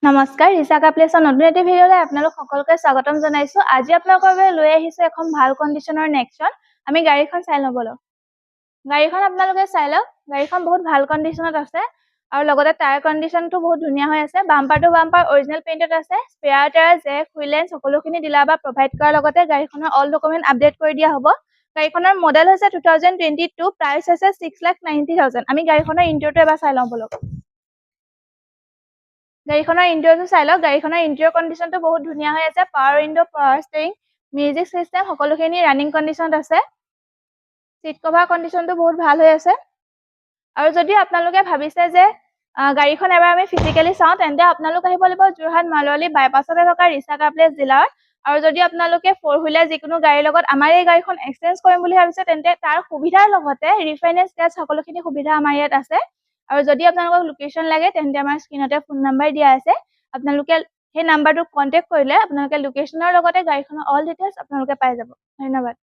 নমস্কাৰ, ৰিচাকা প্লেছৰ নতুন এটা ভিডিঅ'লৈ আপোনালোক সকলোকে স্বাগতম জনাইছো। আজি আপোনালোকৰ বাবে লৈ আহিছো এখন ভাল কণ্ডিশ্যনৰ নেক্সন। আমি গাড়ীখন চাই ল'ব লওঁ। গাড়ীখন আপোনালোকে চাই লওক। গাড়ীখন বহুত ভাল কণ্ডিশ্যনত আছে আৰু লগতে টায়াৰ কণ্ডিশ্যনটো বহুত ধুনীয়া হৈ আছে। বাম্পাৰ টু বাম্পাৰ অৰিজিনেল পেইণ্টত আছে। Spare tyre, jack, wheel lens সকলোখিনি ডিলাৰ বা প্ৰভাইড কৰাৰ লগতে গাড়ীখনৰ অল ডকুমেণ্ট আপডেট কৰি দিয়া হ'ব। গাড়ীখনৰ মডেল হৈছে 2022, প্ৰাইচ হৈছে 6,90,000। আমি গাড়ীখনৰ ইণ্টেৰিয়ৰটো এবাৰ চাই লওঁ বলক। গাড়ীখনৰ ইণ্টেৰিয়ৰটো চাই লওক। গাড়ীখনৰ ইণ্টেৰিয়ৰ কণ্ডিশ্যনটো বহুত ধুনীয়া হৈ আছে। Power window, power steering, music system সকলোখিনি ৰানিং কণ্ডিশ্যনত আছে। চিট কভাৰ কণ্ডিশ্যনটো বহুত ভাল হৈ আছে। আৰু যদি আপোনালোকে ভাবিছে যে গাড়ীখন এবাৰ আমি ফিজিকেলি চাওঁ, তেন্তে আপোনালোক আহিব লাগিব যোৰহাট মালৱালী বাইপাছতে থকা ৰিচাকা প্লেছ ডিলাৰ। আৰু যদি আপোনালোকে 4 হুইলাৰ যিকোনো গাড়ীৰ লগত আমাৰ এই গাড়ীখন এক্সচেঞ্জ কৰিম বুলি ভাবিছে, তেন্তে তাৰ সুবিধাৰ লগতে ৰিফাইনেন্স স্ক্ৰেচ সকলোখিনি সুবিধা আমাৰ ইয়াত আছে। আৰু যদি আপোনালোকক লোকেশ্যন লাগে, তেন্তে আমাৰ স্ক্ৰীনতে ফোন নাম্বাৰ দিয়া আছে। আপোনালোকে সেই নাম্বাৰটোক কণ্টেক্ট কৰিলে আপোনালোকে লোকেশ্যনৰ লগতে গাড়ীখনৰ অল ডিটেইলছ আপোনালোকে পাই যাব। ধন্যবাদ।